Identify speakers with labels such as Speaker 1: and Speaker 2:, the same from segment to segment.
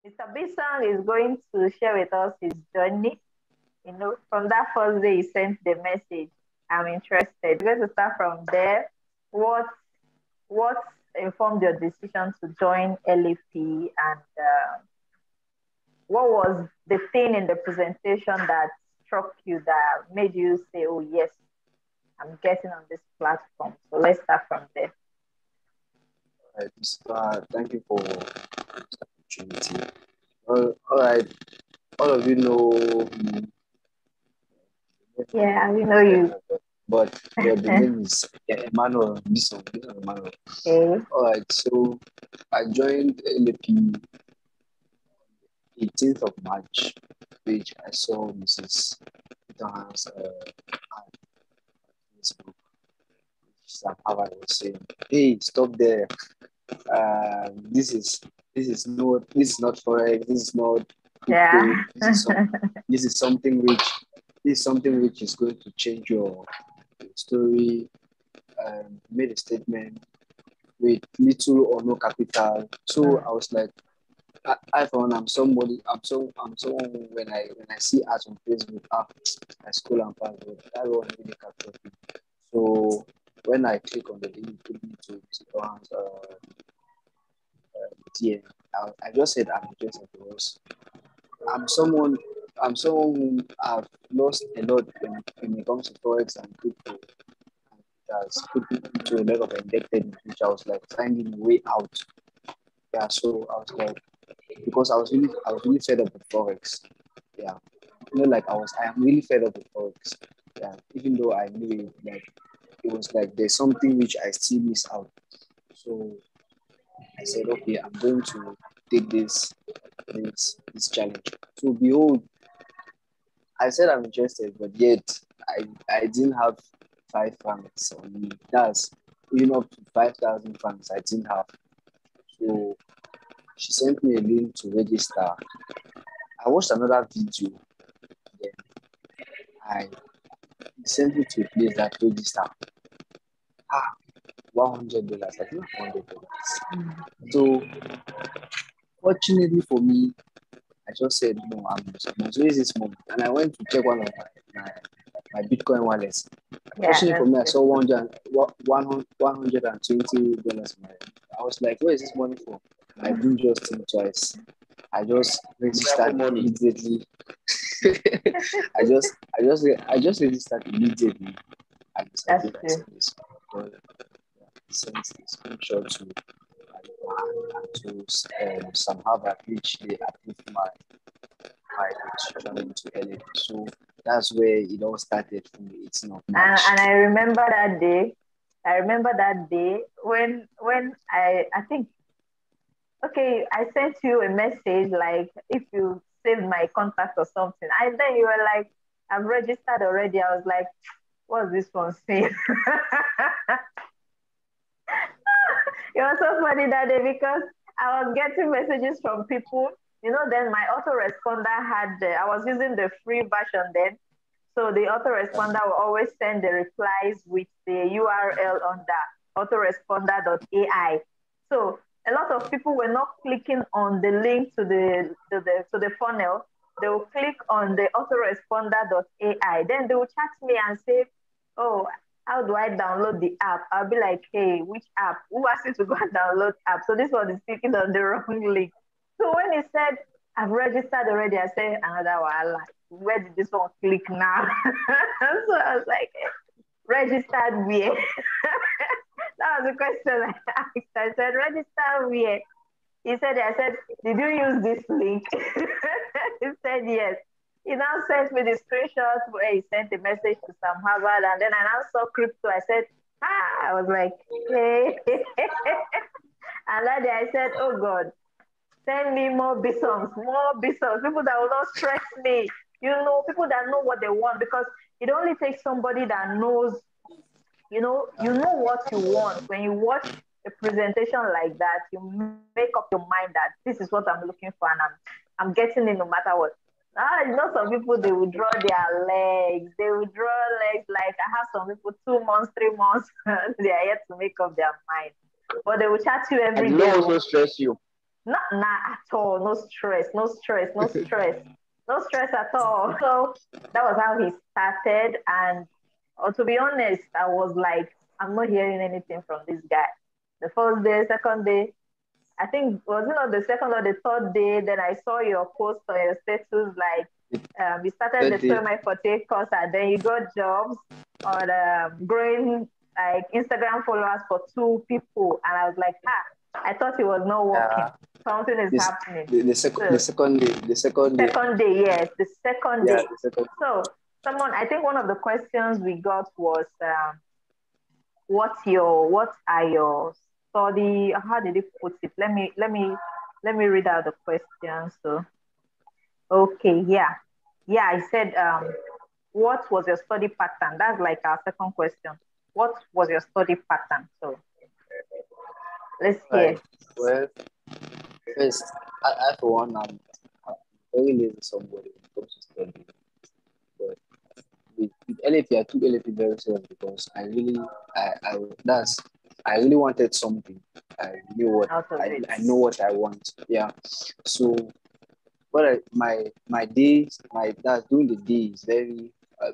Speaker 1: Mr. Besong is going to share with us his journey. From that first day he sent the message, I'm interested. We're going to start from there. What what informed your decision to join LAP, and what was the thing in the presentation that struck you that made you say, "Oh yes, I'm getting on this platform"? So let's start from there.
Speaker 2: Right, thank you for this opportunity. All right, all of you know me,
Speaker 1: Yeah, we know you.
Speaker 2: but the name is Emmanuel. This one Emmanuel.
Speaker 1: Okay.
Speaker 2: All right, so I joined LAP 18th of March, which I saw Mrs. Peter's ad on Facebook. Somehow I was saying, "Hey, stop there! This is not forex. This is not crypto.
Speaker 1: Yeah.
Speaker 2: This is something which is going to change your story." Made a statement with little or no capital. So I was like, I found I'm someone when I see ads on Facebook, I scroll and pass, but that one really captured me. So when I click on the link, it took me to Mr. DM. I just said I'm interested because I'm someone I'm someone who I've lost a lot when it comes to forex and crypto. It has put me into a lot of indebtedness, which I was like finding a way out. Yeah, so I was like, because I was really fed up with forex. Yeah, like I am really fed up with forex. Yeah, even though I knew it, like it was like there's something which I still miss out. So I said, okay, I'm going to take this challenge. So behold, I said I'm interested, but yet I didn't have 5 francs on me. That's even up to 5,000 francs I didn't have. So she sent me a link to register. I watched another video, then I sent me to a place that register. Ah, $100. I think $100. So fortunately for me, I just said no, I must raise this money. And I went to check one of my Bitcoin wallets.
Speaker 1: Yeah,
Speaker 2: Fortunately for
Speaker 1: that's
Speaker 2: me, I
Speaker 1: good.
Speaker 2: saw $120. I was like, where is this money for? I didn't just think twice. I just registered immediately. I just registered immediately. I
Speaker 1: That's
Speaker 2: disappeared
Speaker 1: good.
Speaker 2: myself this. Sent the screenshot to somehow that which they approved my registration into LA. So that's where it all started from the 18th of March.
Speaker 1: And I remember that day. I remember that day when I think, okay, I sent you a message like if you saved my contact or something. And then you were like, I'm registered already. I was like, what's this one saying? It was so funny that day because I was getting messages from people. Then my autoresponder I was using the free version then. So the autoresponder will always send the replies with the URL on the autoresponder.ai. So a lot of people were not clicking on the link to the funnel. They will click on the autoresponder.ai. Then they will chat me and say, "Oh, how do I download the app?" I'll be like, "Hey, which app? Who asked you to go and download app?" So this one is clicking on the wrong link. So when he said, "I've registered already," I said, "Another one. Where did this one click now?" So I was like, "Registered where?" That was the question I asked. I said, "Register where?" I said, "Did you use this link?" He said, "Yes." He now sent me the screenshots where he sent a message to Sam Harvard, and then I now saw crypto. I said, I was like, hey. And that day I said, oh God, send me more bisons, people that will not stress me. People that know what they want, because it only takes somebody that knows, you know what you want. When you watch a presentation like that, you make up your mind that this is what I'm looking for, and I'm getting it no matter what. Some people, they will draw their legs. They will draw legs like I have some people 2 months, 3 months, they are yet to make up their mind. But they will chat you
Speaker 3: I
Speaker 1: every
Speaker 3: did
Speaker 1: day.
Speaker 3: not also stress you.
Speaker 1: Not at all. No stress, no stress, no stress, no stress at all. So that was how he started. And to be honest, I was like, I'm not hearing anything from this guy. The first day, second day, I think was it not the second or the third day? Then I saw your post on your status like you started the
Speaker 2: Third day,
Speaker 1: 12 course and then you got jobs on growing like Instagram followers for 2 people, and I was like, I thought it was not working.
Speaker 2: uh,
Speaker 1: Something is
Speaker 2: this
Speaker 1: happening.
Speaker 2: the
Speaker 1: So
Speaker 2: second day,
Speaker 1: second day, yes, the second
Speaker 2: yeah,
Speaker 1: day.
Speaker 2: the second
Speaker 1: So someone, I think one of the questions we got was, what are your study? How did he put it? Let me read out the question. So okay, yeah, yeah. I said, what was your study pattern? That's like our second question. What was your study pattern? So let's
Speaker 2: right.
Speaker 1: hear.
Speaker 2: Well, first, I for one, I'm very lazy somebody when it comes to studying. But with LFE, I took LFE very serious because I really wanted something. I knew what
Speaker 1: Out of it.
Speaker 2: I know what I want. Yeah. So my days, my that's during the day is uh,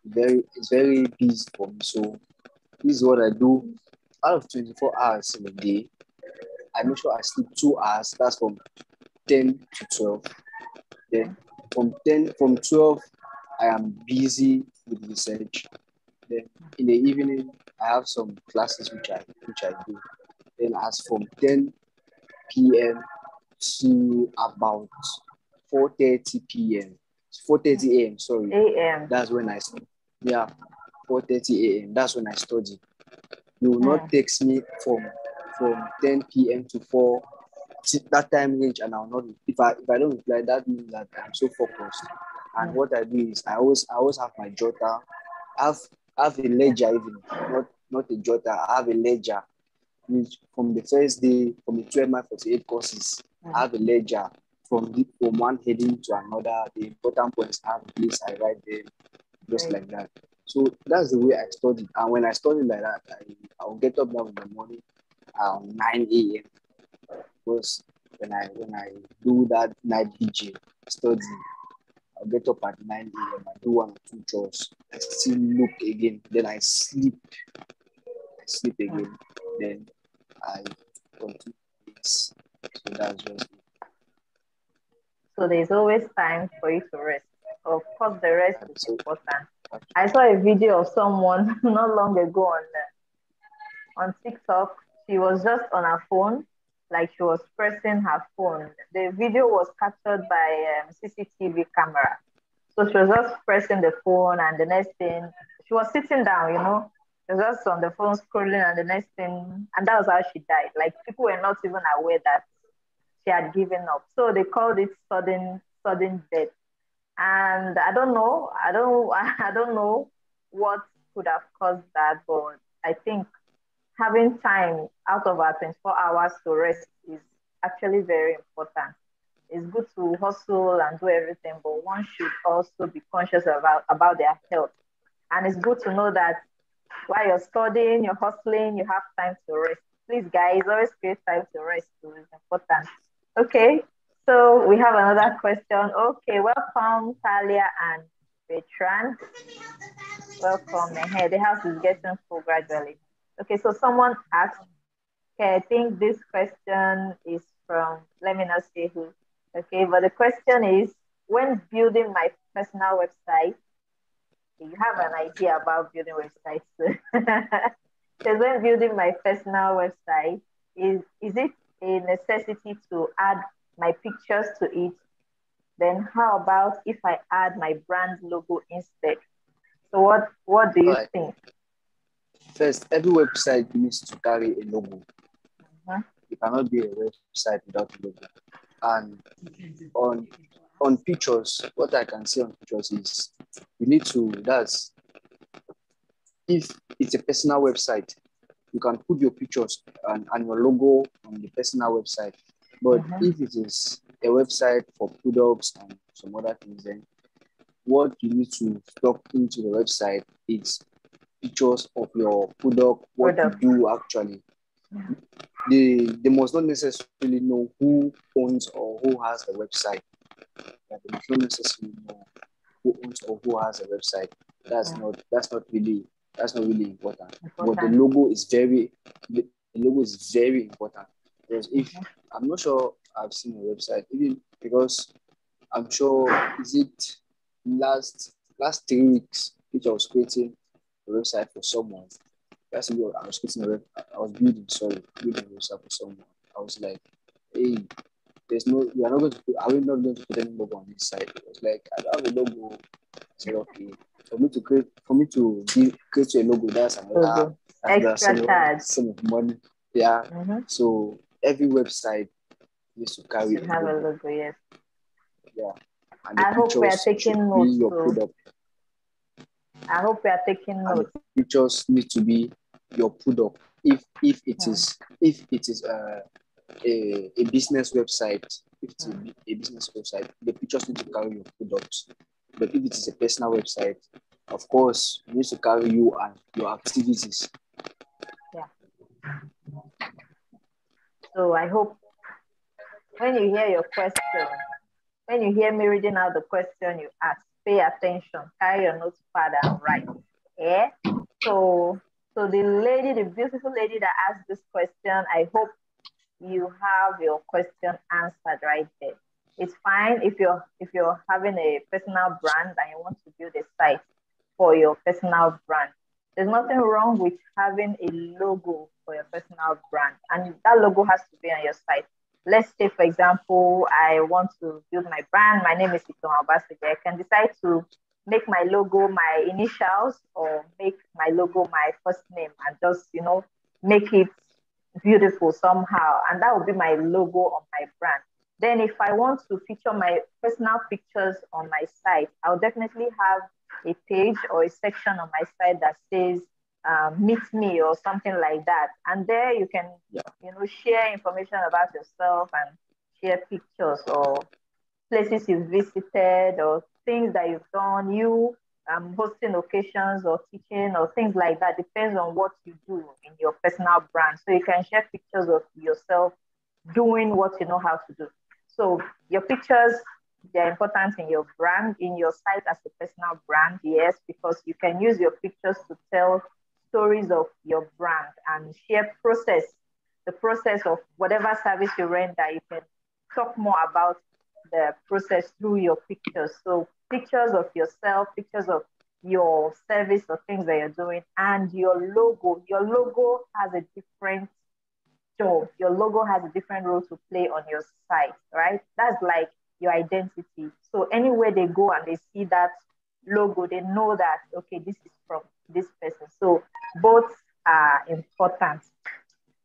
Speaker 2: it's very busy for me. So this is what I do. Out of 24 hours in a day, I make sure I sleep 2 hours. That's from 10 to 12.
Speaker 1: Okay.
Speaker 2: Then from 12, I am busy with research. Then in the evening, I have some classes which I do. Then as from 10 p.m. to about 4:30 p.m. 4:30 a.m. Sorry,
Speaker 1: A.M.
Speaker 2: that's when I study. Yeah, 4:30 a.m. That's when I study. You will not
Speaker 1: Hmm.
Speaker 2: text me from 10 p.m. to 4 that time range, and I'll not, if I don't reply, that means that I'm so focused. And
Speaker 1: Hmm.
Speaker 2: what I do is I always have my jotter. I've have a ledger, even not a jotter. I have a ledger which from the first day, from the 12 month 48 courses, I
Speaker 1: Hmm.
Speaker 2: have a ledger from one heading to another. The important points I have a place I write them, just
Speaker 1: Great.
Speaker 2: like that. So that's the way I studied. And when I study like that, I'll get up now in the morning around 9 a.m. Because when I do that night vigil study, I'll get up at 9 a.m. I do one or two chores. I still look again. Then I sleep. I sleep
Speaker 1: Hmm.
Speaker 2: again. Then I continue this. So that's just it.
Speaker 1: So there's always time for you to rest. Of course, the rest
Speaker 2: And
Speaker 1: is
Speaker 2: so
Speaker 1: important. I
Speaker 2: actually,
Speaker 1: saw a video of someone not long ago on TikTok. She was just on her phone, like she was pressing her phone. The video was captured by CCTV camera. So she was just pressing the phone, and the next thing, she was sitting down, she was just on the phone scrolling, and the next thing, and that was how she died. Like people were not even aware that she had given up. So they called it sudden death. And I don't know, I don't know what could have caused that, but I think having time out of our 24 hours to rest is actually very important. It's good to hustle and do everything, but one should also be conscious about their health. And it's good to know that while you're studying, you're hustling, you have time to rest. Please, guys, always create time to rest too. It's important. Okay, so we have another question. Okay, welcome, Talia and Bertrand. Welcome. Hey, the house is getting full gradually. Okay, so someone asked, okay, I think this question is from, let me not say who. Okay, but the question is, when building my personal website, you have an idea about building websites. Because when building my personal website, is it a necessity to add my pictures to it? Then how about if I add my brand logo instead? So what do
Speaker 2: all
Speaker 1: you
Speaker 2: right.
Speaker 1: think?
Speaker 2: First, every website needs to carry a logo.
Speaker 1: Mhm.
Speaker 2: It cannot be a website without a logo. And on on pictures, what I can say on pictures is you need to. That's if it's a personal website, you can put your pictures and your logo on the personal website. But
Speaker 1: Mhm.
Speaker 2: if it is a website for products and some other things, then what you need to stock into the website is pictures of your product, what you
Speaker 1: Product.
Speaker 2: do actually. they must not necessarily know who owns or who has the website. Yeah, they must not necessarily know who owns or who has a website. That's not really important. But
Speaker 1: Important.
Speaker 2: the logo is very important, because if I'm not sure I've seen a website, even because I'm sure, is it last 3 weeks, which I was creating a website for someone. That's what I was creating I was building a website for someone. I was like, hey, we are not going to put, are we not going to put any logo on this site? It was like, I don't have a logo. I said, okay. For me to create a logo,
Speaker 1: Logo.
Speaker 2: that's another
Speaker 1: Extra charge.
Speaker 2: sum of money. Yeah. So every website needs to carry
Speaker 1: Should
Speaker 2: a
Speaker 1: have a
Speaker 2: logo.
Speaker 1: logo, yes.
Speaker 2: Yeah. And the
Speaker 1: I hope we are
Speaker 2: pictures should
Speaker 1: taking
Speaker 2: be
Speaker 1: notes
Speaker 2: your
Speaker 1: too.
Speaker 2: product.
Speaker 1: I hope we are taking
Speaker 2: And
Speaker 1: notes.
Speaker 2: the pictures need to be your product. If it is a business website, if it's a business website, the pictures need to carry your products. But if it is a personal website, of course, it needs to carry you and your activities.
Speaker 1: Yeah. So I hope when you hear your question, when you hear me reading out the question you ask, pay attention, carry your notes pad and write. Yeah. So the beautiful lady that asked this question, I hope you have your question answered right there. It's fine if you're having a personal brand and you want to build a site for your personal brand. There's nothing wrong with having a logo for your personal brand, and that logo has to be on your site. Let's say, for example, I want to build my brand. My name is Iton Obasege. I can decide to make my logo my initials or make my logo my first name and just, make it beautiful somehow. And that will be my logo on my brand. Then if I want to feature my personal pictures on my site, I'll definitely have a page or a section on my site that says meet me or something like that. And there you can, share information about yourself and share pictures or places you've visited or things that you've done, you hosting occasions or teaching or things like that. Depends on what you do in your personal brand. So you can share pictures of yourself doing what you know how to do. So your pictures, they're important in your brand, in your site as a personal brand, yes, because you can use your pictures to tell stories of your brand and share the process of whatever service you render. You can talk more about the process through your pictures. So pictures of yourself, pictures of your service or things that you're doing, and your logo. Your logo has a different job. Your logo has a different role to play on your site, right? That's like your identity. So anywhere they go and they see that logo, they know that, okay, this is from this person. So both are important.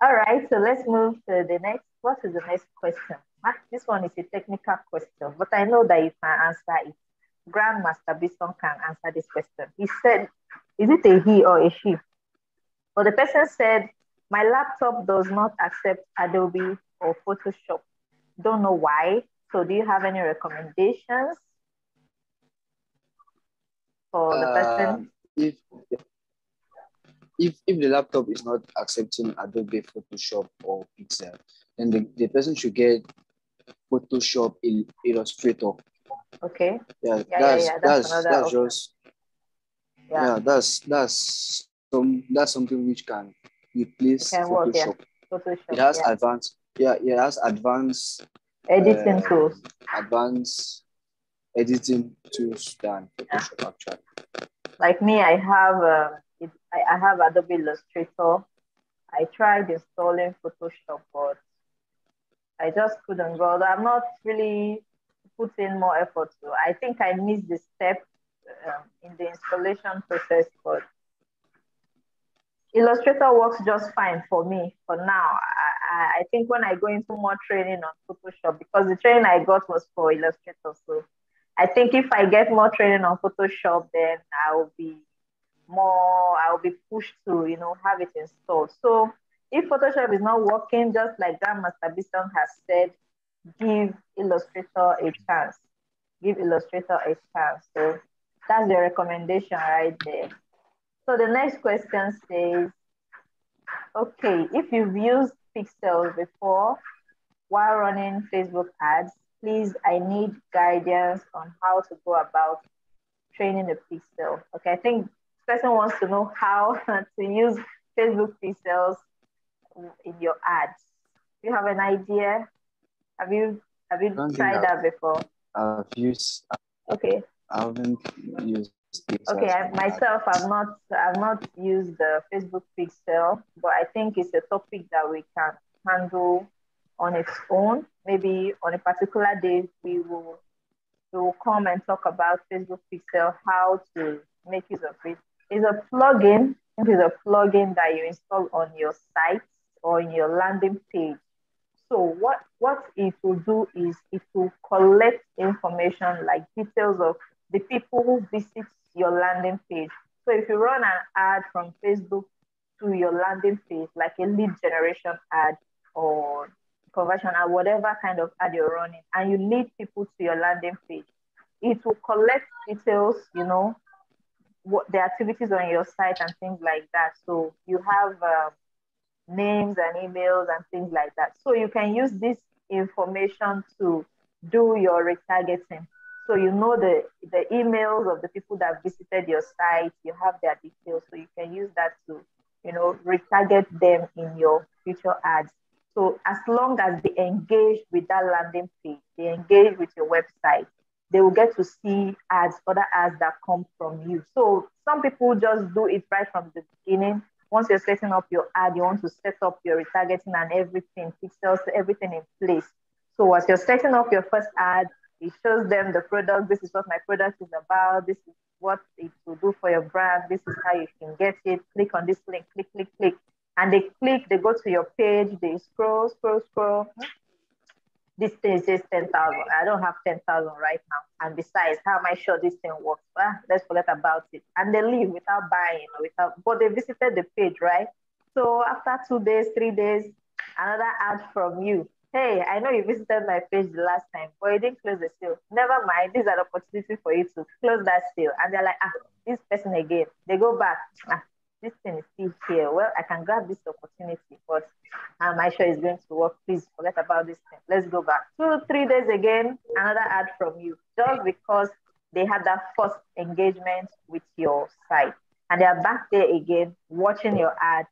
Speaker 1: All right, so let's move to the next. What is the next question? This one is a technical question, but I know that you can answer it. Grandmaster Besong can answer this question. He said, is it a he or a she? But the person said, my laptop does not accept Adobe or Photoshop. Don't know why. So do you have any recommendations for the person?
Speaker 2: If the laptop is not accepting Adobe Photoshop or Pixel, then the person should get Photoshop Illustrator.
Speaker 1: Okay.
Speaker 2: Yeah,
Speaker 1: That's another
Speaker 2: that's
Speaker 1: option.
Speaker 2: just that's something which can replace
Speaker 1: Work,
Speaker 2: Photoshop.
Speaker 1: Photoshop.
Speaker 2: It has advanced
Speaker 1: Editing tools.
Speaker 2: advanced editing tools than Photoshop actually.
Speaker 1: Like me, I have Adobe Illustrator. I tried installing Photoshop, but I just couldn't go. I'm not really putting more effort to. I think I missed the step in the installation process, but Illustrator works just fine for me for now. I think when I go into more training on Photoshop, because the training I got was for Illustrator, so I think if I get more training on Photoshop, then I'll be pushed to, have it installed. So if Photoshop is not working, just like Grandmaster Bison has said, give Illustrator a chance. Give Illustrator a chance. So that's the recommendation right there. So the next question says, Okay, if you've used pixels before while running Facebook ads, please, I need guidance on how to go about training the pixel. Okay, I think this person wants to know how to use Facebook pixels in your ads. Do you have an idea? Have you
Speaker 2: I don't think
Speaker 1: tried that before?
Speaker 2: I've used,
Speaker 1: Okay.
Speaker 2: I haven't used
Speaker 1: Okay,
Speaker 2: pixels for my ad.
Speaker 1: myself, I've not used the Facebook Pixel, but I think it's a topic that we can handle on its own. Maybe on a particular day, we will come and talk about Facebook Pixel, how to make use of it. It's a plugin. It is a plugin that you install on your site or in your landing page. So what it will do is it will collect information like details of the people who visit your landing page. So if you run an ad from Facebook to your landing page, like a lead generation ad or conversion ad, whatever kind of ad you're running, and you lead people to your landing page, it will collect details, what the activities on your site and things like that. So you have names and emails and things like that. So you can use this information to do your retargeting. So you know the emails of the people that visited your site, you have their details, so you can use that to, retarget them in your future ads. So as long as they engage with that landing page, they engage with your website, they will get to see ads, other ads that come from you. So some people just do it right from the beginning. Once you're setting up your ad, you want to set up your retargeting and everything, pixels, everything in place. So as you're setting up your first ad, it shows them the product. This is what my product is about. This is what it will do for your brand. This is how you can get it. Click on this link, click, click, click. And they click, they go to your page, they scroll, scroll, scroll. This thing says 10,000. I don't have 10,000 right now. And besides, how am I sure this thing works? Let's forget about it. And they leave without buying or but they visited the page, right? So after 2 days, 3 days, another ad from you. Hey, I know you visited my page the last time, but you didn't close the sale. Never mind. This is an opportunity for you to close that sale. And they're like, this person again. They go back. This thing is still here. Well, I can grab this opportunity, but am I sure it's going to work? Please forget about this thing. Let's go back. 2, 3 days again, another ad from you, just because they had that first engagement with your site. And they are back there again, watching your ad.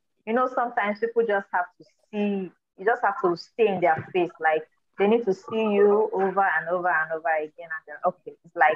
Speaker 1: Sometimes people just have to see, you just have to stay in their face. Like they need to see you over and over and over again. And then, okay, it's like,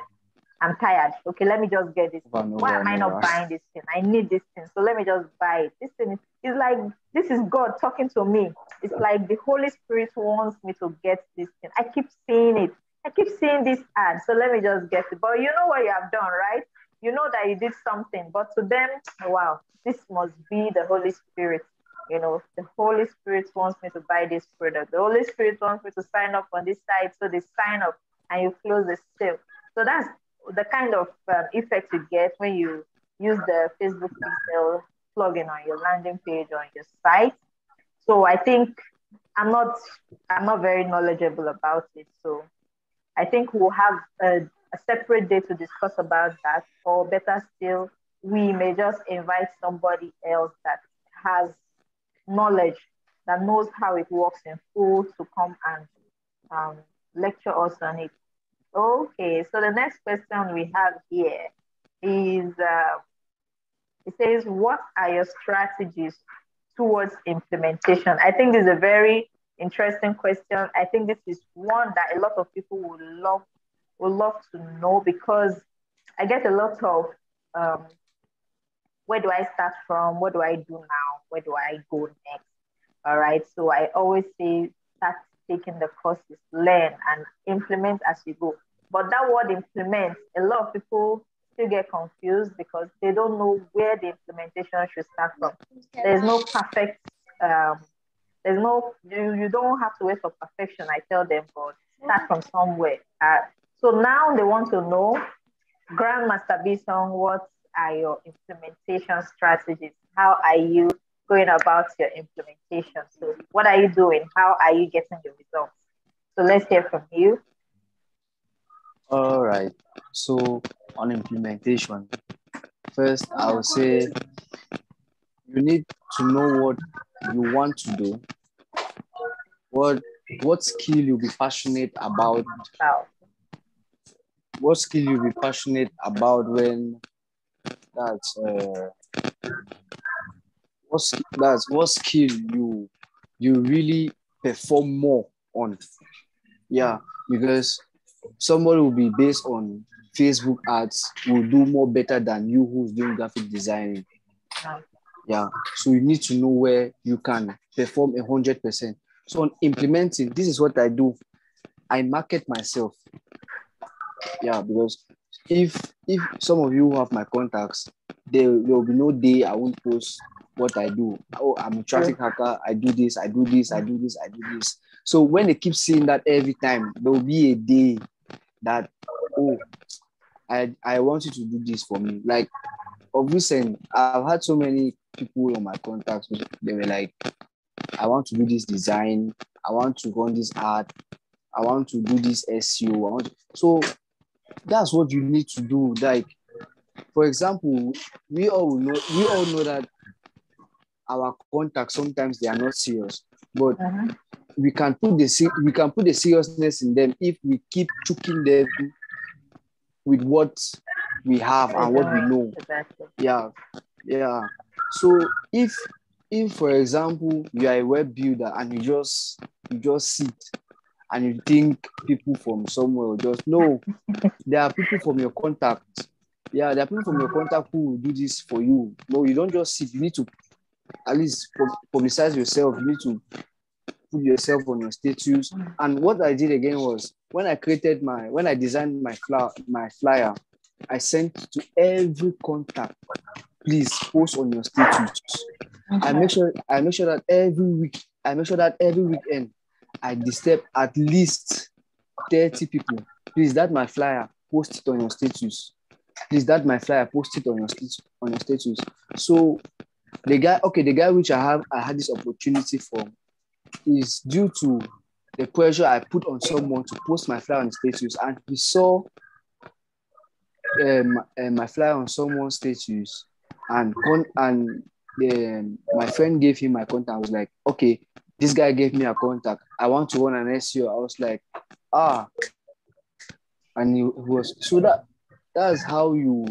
Speaker 1: I'm tired. Okay, let me just get this
Speaker 2: Over
Speaker 1: thing.
Speaker 2: and
Speaker 1: Why
Speaker 2: over
Speaker 1: am
Speaker 2: and
Speaker 1: I not
Speaker 2: over.
Speaker 1: buying this thing? I need this thing. So let me just buy it. This thing is like, this is God talking to me. It's like the Holy Spirit wants me to get this thing. I keep seeing it. I keep seeing this ad. So let me just get it. But you know what you have done, right? You know that you did something. But to them, wow, this must be the Holy Spirit. The Holy Spirit wants me to buy this product. The Holy Spirit wants me to sign up on this site. So they sign up and you close the sale. So that's the kind of effect you get when you use the Facebook Pixel plugin on your landing page on your site. So I think I'm not I'm not very knowledgeable about it. So I think we'll have a separate day to discuss about that, or better still, we may just invite somebody else that has knowledge, that knows how it works in full, to come and um, lecture us on it. Okay, so the next question we have here is it says, what are your strategies towards implementation? I think this is a very interesting question. I think this is one that a lot of people would love to know, because I get a lot of um, where do I start from? What do I do now? Where do I go next? All right. So I always say, start taking the courses, learn and implement as you go. But that word implement, a lot of people still get confused because they don't know where the implementation should start from. There's no perfect, um, you don't have to wait for perfection, I tell them, but start from somewhere. So now they want to know, Grandmaster Besong, what are your implementation strategies? How are you going about your implementation? So what are you doing? How are you getting the results? So let's hear from you.
Speaker 2: All right. So on implementation, first I would say you need to know what you want to do, what skill you'll be passionate about,
Speaker 1: Wow.
Speaker 2: what skill you'll be passionate about when that's what skill you really perform more on. Yeah, because somebody will be based on Facebook ads will do more better than you who's doing graphic designing.
Speaker 1: Wow.
Speaker 2: Yeah, so you need to know where you can perform 100%. So on implementing, this is what I do. I market myself. Yeah, because if some of you have my contacts, there will be no day I won't post what I do. Oh, I'm a traffic hacker. I do this. I do this. I do this. I do this. So when they keep seeing that every time, there will be a day that, oh, I want you to do this for me. Like of recent, I've had so many people on my contacts. They were like, I want to do this design. I want to run this art. I want to do this SEO. So that's what you need to do. Like, for example, we all know that our contacts sometimes they are not serious, but we can put the seriousness in them if we keep choking them with what we have
Speaker 1: We're
Speaker 2: and what we
Speaker 1: doing
Speaker 2: know.
Speaker 1: exactly.
Speaker 2: Yeah. So if for example you are a web builder and you just sit and you think people from somewhere will just no, there are people from your contact. Yeah, there are people from your contact who will do this for you. No, you don't just sit. You need to at least publicize yourself. You need to put yourself on your status. And what I did again was when I designed my flyer, I sent to every contact, please post on your status. I make sure that every weekend I disturb at least 30 people. Please, that my flyer, post it on your status. Please, that my flyer, post it on your status. So the guy which I had this opportunity from is due to the pressure I put on someone to post my flyer on status, and he saw my flyer on someone's status, and my friend gave him my contact. I was like, okay, this guy gave me a contact. I want to run an SEO. I was like, and he was so that's how you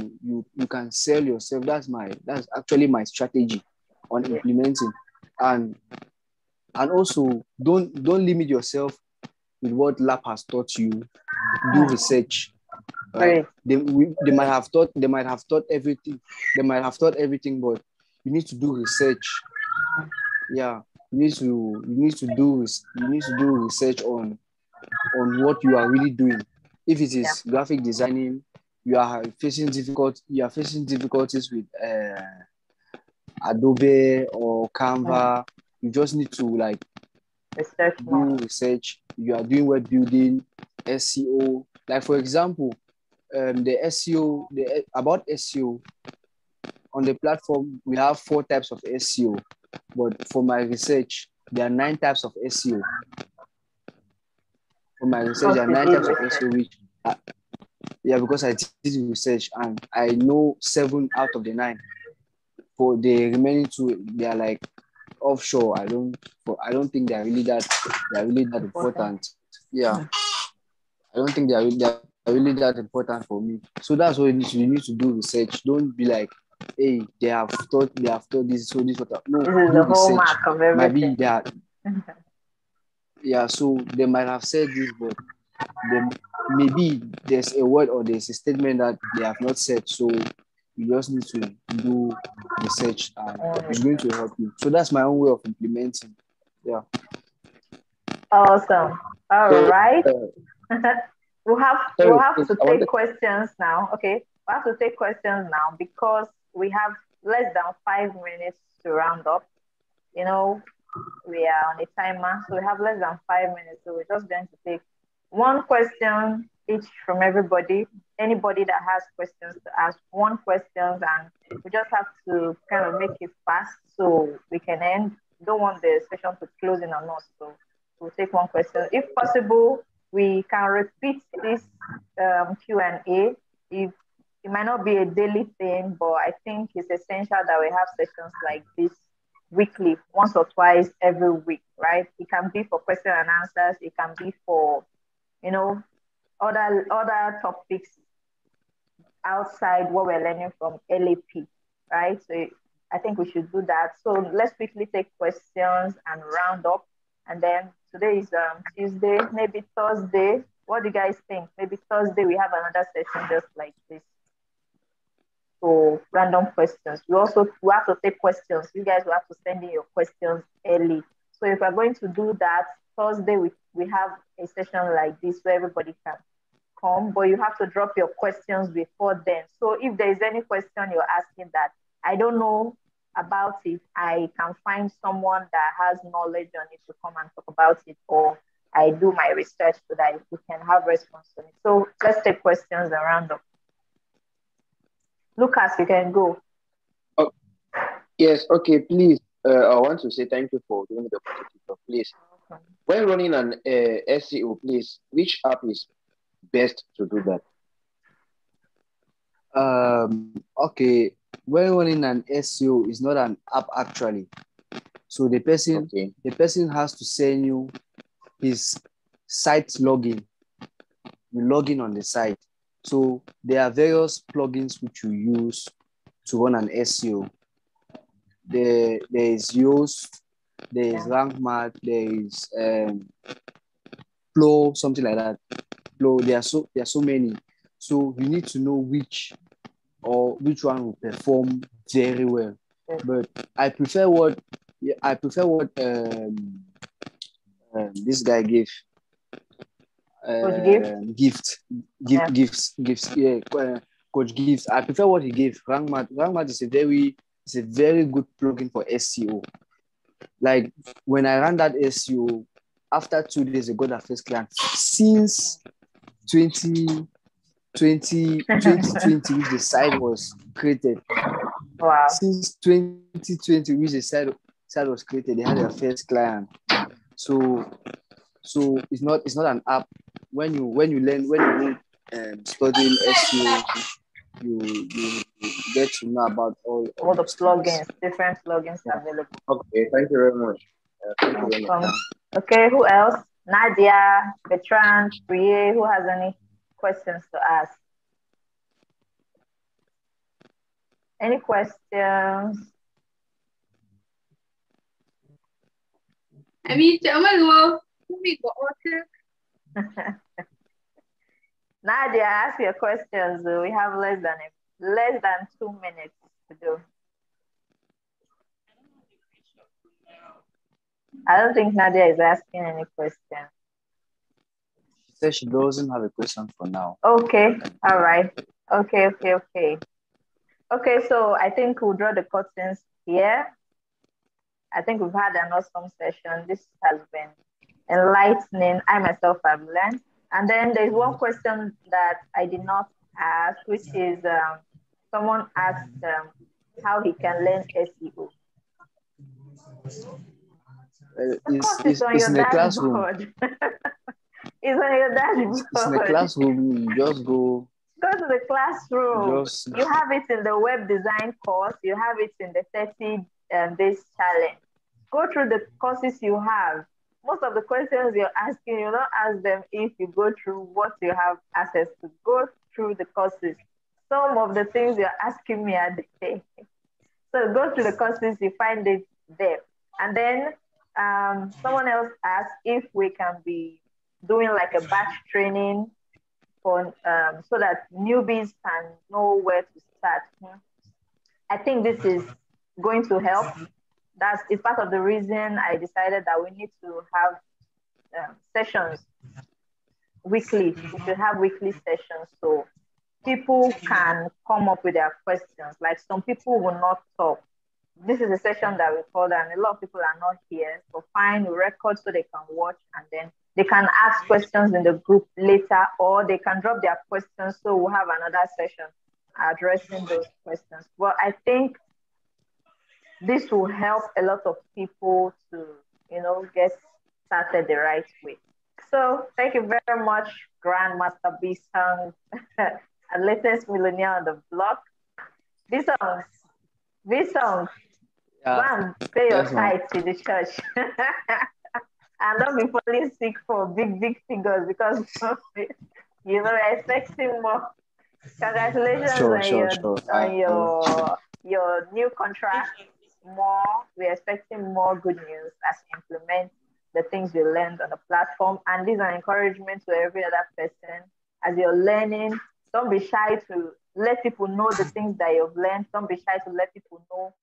Speaker 2: can sell yourself. That's actually my strategy on
Speaker 1: Yeah.
Speaker 2: implementing, and also don't limit yourself with what lab has taught you. Do research, right?
Speaker 1: Great.
Speaker 2: They might have taught everything. They might have taught everything, but you need to do research. Yeah, you need to do research on what you are really doing. If it
Speaker 1: Yeah.
Speaker 2: is graphic designing, you are facing difficulties with Adobe or Canva. You just need to like
Speaker 1: Research more.
Speaker 2: do research. You are doing web building, SEO. Like for example, the SEO, about SEO on the platform, we have 4 types of SEO, but for my research, there are 9 types of SEO. For my research,
Speaker 1: Because
Speaker 2: there are
Speaker 1: you
Speaker 2: nine
Speaker 1: did
Speaker 2: types of
Speaker 1: research.
Speaker 2: SEO, which yeah, because I did research and I know 7 out of the 9. For the remaining 2, they are like offshore. I don't think they are really that
Speaker 1: Important.
Speaker 2: important. Yeah, I don't think they are really that important for me. So that's what you need to do research. Don't be like, hey, they have taught this, so this what no,
Speaker 1: This is
Speaker 2: do
Speaker 1: the
Speaker 2: research.
Speaker 1: hallmark of
Speaker 2: Might be
Speaker 1: everything.
Speaker 2: that, yeah, so they might have said this, but then maybe there's a word or there's a statement that they have not said. So you just need to do research and it's going to help you. So that's my own way of implementing. Yeah.
Speaker 1: Awesome. All
Speaker 2: So
Speaker 1: right. We'll
Speaker 2: sorry,
Speaker 1: have
Speaker 2: please,
Speaker 1: to
Speaker 2: I
Speaker 1: take
Speaker 2: wanted.
Speaker 1: questions now. Okay. We'll have to take questions now because we have less than 5 minutes to round up. You know, we are on a timer, so we have less than 5 minutes. So we're just going to take one question each from everybody. Anybody that has questions to ask one question, and we just have to kind of make it fast so we can end. Don't want the session to close in on us, so we'll take one question. If possible, we can repeat this Q&A. If it might not be a daily thing, but I think it's essential that we have sessions like this weekly, once or twice every week, right? It can be for question and answers. It can be for, you know, other topics outside what we're learning from LAP, right? So I think we should do that. So let's quickly take questions and round up. And then today is Tuesday, maybe Thursday. What do you guys think? Maybe Thursday we have another session just like this. So random questions. We have to take questions. You guys will have to send in your questions early. So if we're going to do that, Thursday we have a session like this where everybody can come, but you have to drop your questions before then. So if there is any question you're asking that I don't know about it, I can find someone that has knowledge on it to come and talk about it, or I do my research so that we can have response on it. So let's take questions around them. Lucas, you can go.
Speaker 3: Oh, yes, okay, please. I want to say thank you for giving me the opportunity. So please, when running an SEO, please, which app is best to do that?
Speaker 2: Okay, when running an SEO is not an app actually. So the person has to send you his site login. You log in on the site. So there are various plugins which you use to run an SEO. There is Yoast, there is RankMath, there is Flow, something like that. Flow, there are so many. So you need to know which one will perform very well. But I prefer what this guy gave. Gifts. Yeah, Coach Gifts. I prefer what he gave. RankMath is a very good plugin for SEO. Like when I ran that SEO, after 2 days, I got that first client. Since 2020, which the site was created.
Speaker 1: Wow.
Speaker 2: Since 2020, which the site was created, they had their first client. So it's not an app. When you go studying SEO, you get to know about all
Speaker 1: the plugins, different plugins available.
Speaker 3: Okay, thank you very much. Thank you very much.
Speaker 1: Okay, who else? Nadia, Bertrand, Priye, who has any questions to ask? Any questions?
Speaker 4: I mean,
Speaker 1: Nadia, ask your questions. We have less than 2 minutes to do. I don't think Nadia is asking any question.
Speaker 2: She said she doesn't have a question for now.
Speaker 1: Okay, all right. Okay. Okay, so I think we'll draw the curtains here. I think we've had an awesome session. This has been enlightening. I myself have learned. And then there's one question that I did not ask, which is someone asked how he can learn SEO.
Speaker 2: It's in the classroom.
Speaker 1: It's on your dashboard.
Speaker 2: It's in the classroom. You just go
Speaker 1: to the classroom. You have it in the web design course. You have it in the 30 days challenge. Go through the courses you have. Most of the questions you're asking, you don't ask them if you go through what you have access to. Go through the courses. Some of the things you're asking me are the same. So go through the courses, you find it there. And then someone else asked if we can be doing like a batch training for so that newbies can know where to start. I think this is going to help. It's part of the reason I decided that we need to have sessions weekly. We should have weekly sessions so people can come up with their questions. Like some people will not talk. This is a session that we called, and a lot of people are not here. So fine, we record so they can watch, and then they can ask questions in the group later, or they can drop their questions. So we'll have another session addressing those questions. Well, I think this will help a lot of people to, get started the right way. So thank you very much, Grandmaster Besong, and latest millennial on the block. Besong. Go
Speaker 2: Yeah.
Speaker 1: and pay your
Speaker 2: Yes, ma'am.
Speaker 1: tithe to the church. And don't be falling sick for big, big figures because we're expecting more. Congratulations
Speaker 2: Sure,
Speaker 1: on
Speaker 2: sure,
Speaker 1: your
Speaker 2: sure.
Speaker 1: on your your new contract. More, we're expecting more good news as you implement the things you learned on the platform. And these are encouragement to every other person as you're learning. Don't be shy to let people know the things that you've learned. Don't be shy to let people know